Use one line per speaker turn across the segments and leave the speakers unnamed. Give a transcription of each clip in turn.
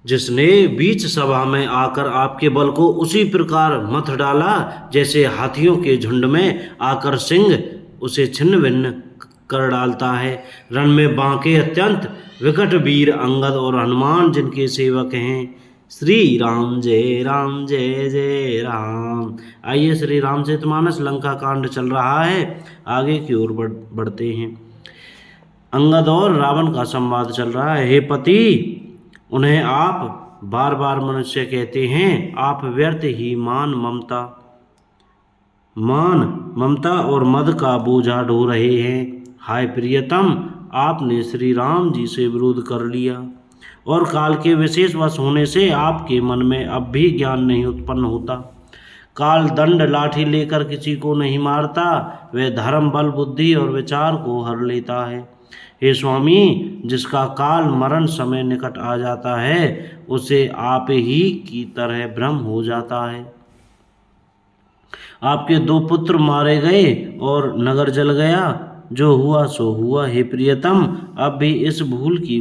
जिसने बीच सभा में आकर आपके बल को उसी प्रकार मथ डाला जैसे हाथियों के झुंड में आकर सिंह उसे छिन्न भिन्न कर डालता है। रण में बांके अत्यंत विकट वीर अंगद और हनुमान जिनके सेवक हैं। श्री राम जय जय राम। आइए श्री रामचरितमानस लंका कांड चल रहा है, आगे की ओर बढ़ते हैं। अंगद और रावण का संवाद चल रहा है। हे पति, उन्हें आप बार बार मनुष्य कहते हैं, आप व्यर्थ ही मान ममता और मद का बोझा ढो रहे हैं। हाय प्रियतम, आपने श्री राम जी से विरोध कर लिया और काल के विशेष वश होने से आपके मन में अब भी ज्ञान नहीं उत्पन्न होता। काल दंड लाठी लेकर किसी को नहीं मारता, वह धर्म बल बुद्धि और विचार को हर लेता है। हे स्वामी, जिसका काल मरण समय निकट आ जाता है उसे आप ही की तरह भ्रम हो जाता है। आपके 2 पुत्र मारे गए और नगर जल गया, जो हुआ सो हुआ। हे प्रियतम, अब भी इस भूल की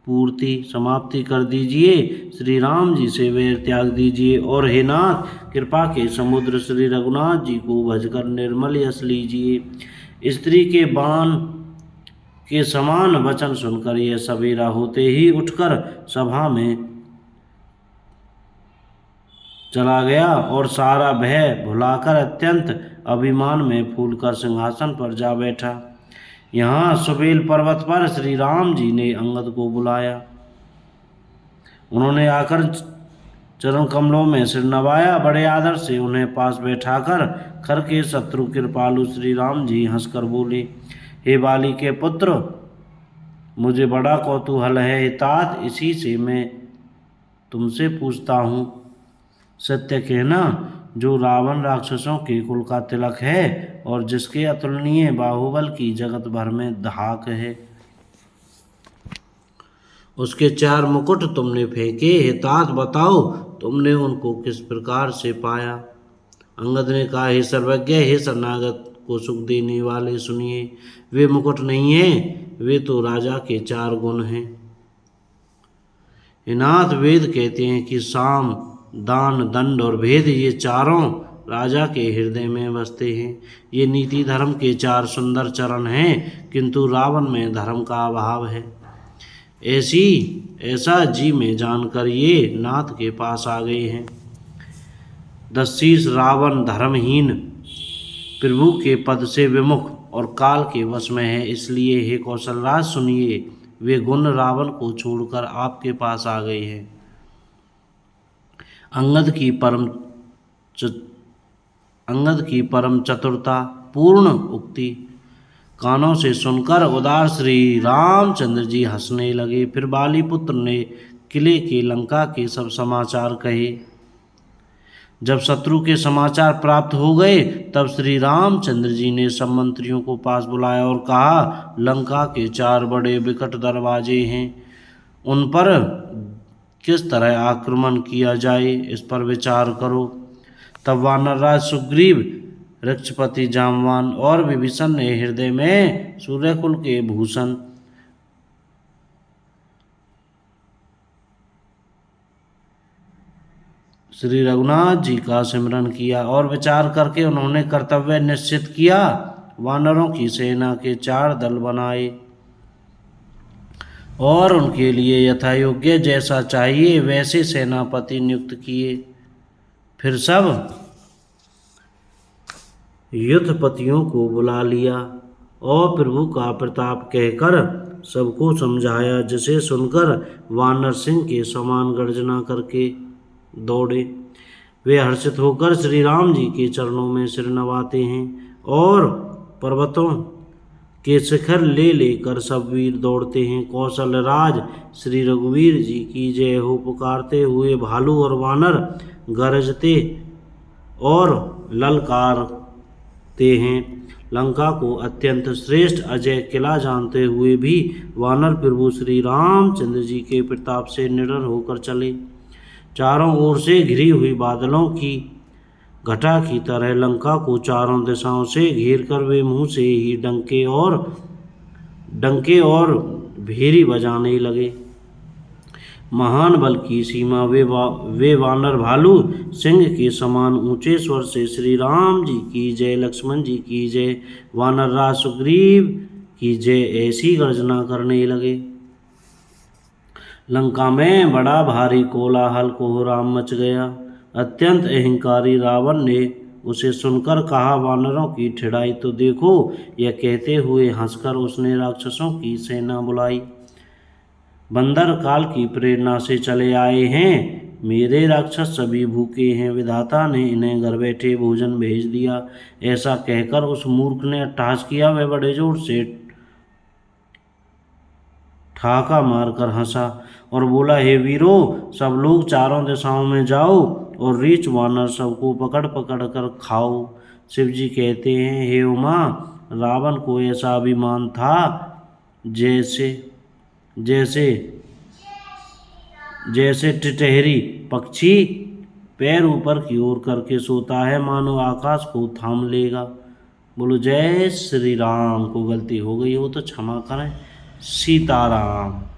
पूर्ति समाप्ति कर दीजिए, श्री राम जी से वैर त्याग दीजिए और हे नाथ, कृपा के समुद्र श्री रघुनाथ जी को भजकर निर्मल यश लीजिए। स्त्री के बाण के समान वचन सुनकर यह सवेरा होते ही उठकर सभा में चला गया और सारा भय भुलाकर अत्यंत अभिमान में फूलकर सिंहासन पर जा बैठा। यहाँ सुबेल पर्वत पर श्री राम जी ने अंगद को बुलाया। उन्होंने आकर चरण कमलों में सिर नवाया, बड़े आदर से उन्हें पास बैठाकर खर के शत्रु कृपालु श्री राम जी हंसकर बोले, हे बाली के पुत्र, मुझे बड़ा कौतूहल है तात, इसी से मैं तुमसे पूछता हूँ। सत्य कहना, जो रावण राक्षसों के कुल का तिलक है और जिसके अतुलनीय बाहुबल की जगत भर में धाक है, उसके 4 मुकुट तुमने फेंके, हे तात बताओ तुमने उनको किस प्रकार से पाया। अंगद ने कहा, हे सर्वज्ञ, हे शरणागत को सुख देने वाले, सुनिए, वे मुकुट नहीं हैं, वे तो राजा के 4 गुण हैं। नाथ, वेद कहते हैं कि साम दान दंड और भेद, ये चारों राजा के हृदय में बसते हैं। ये नीति धर्म के 4 सुंदर चरण हैं, किंतु रावण में धर्म का अभाव है। ऐसा जी में जानकर ये नाथ के पास आ गए हैं। दस्सीस रावण धर्महीन, प्रभु के पद से विमुख और काल के वश में है, इसलिए हे कौशलराज सुनिए, वे गुण रावण को छोड़कर आपके पास आ गए हैं। अंगद की परम चतुरता पूर्ण उक्ति कानों से सुनकर उदार श्री रामचंद्र जी हंसने लगे। फिर बाली पुत्र ने किले के लंका के सब समाचार कहे। जब शत्रु के समाचार प्राप्त हो गए तब श्री रामचंद्र जी ने सब मंत्रियों को पास बुलाया और कहा, लंका के 4 बड़े विकट दरवाजे हैं, उन पर किस तरह आक्रमण किया जाए, इस पर विचार करो। तब वानरराज सुग्रीव, वृक्षपति जामवान और विभीषण ने हृदय में सूर्यकुल के भूषण श्री रघुनाथ जी का सिमरन किया और विचार करके उन्होंने कर्तव्य निश्चित किया। वानरों की सेना के 4 दल बनाए और उनके लिए यथायोग्य जैसा चाहिए वैसे सेनापति नियुक्त किए। फिर सब युद्धपतियों को बुला लिया और प्रभु का प्रताप कहकर सबको समझाया, जिसे सुनकर वानर सिंह के समान गर्जना करके दौड़े। वे हर्षित होकर श्री राम जी के चरणों में सिर नवाते हैं और पर्वतों के शिखर ले लेकर सब वीर दौड़ते हैं। कौशल राज श्री रघुवीर जी की जय हो पुकारते हुए भालू और वानर गरजते और ललकारते हैं। लंका को अत्यंत श्रेष्ठ अजय किला जानते हुए भी वानर प्रभु श्री रामचंद्र जी के प्रताप से निडर होकर चले। चारों ओर से घिरी हुई बादलों की घटा की तरह लंका को चारों दिशाओं से घेर कर वे मुंह से ही डंके और भेरी बजाने लगे। महान बल की सीमा वे वानर भालू सिंह के समान ऊंचे स्वर से श्री राम जी की जय, लक्ष्मण जी की जय, वानर राज सुग्रीव की जय ऐसी गर्जना करने लगे। लंका में बड़ा भारी कोलाहल कोहराम मच गया। अत्यंत अहंकारी रावण ने उसे सुनकर कहा, वानरों की ठिड़ाई तो देखो। यह कहते हुए हंसकर उसने राक्षसों की सेना बुलाई। बंदर काल की प्रेरणा से चले आए हैं। मेरे राक्षस सभी भूखे हैं, विधाता ने इन्हें घर बैठे भोजन भेज दिया। ऐसा कहकर उस मूर्ख ने अट्टहास किया। वह बड़े जोर से ठहाका मारकर हंसा और बोला, हे वीरों, सब लोग चारों दिशाओं में जाओ और रीछ वानर सबको पकड़ पकड़ कर खाओ। शिव जी कहते हैं, हे उमा, रावण को ऐसा अभिमान था जैसे जैसे जैसे टिटहरी पक्षी पैर ऊपर की ओर करके सोता है, मानो आकाश को थाम लेगा। बोलो जय श्री राम। को गलती हो गई हो तो क्षमा करें। सीताराम।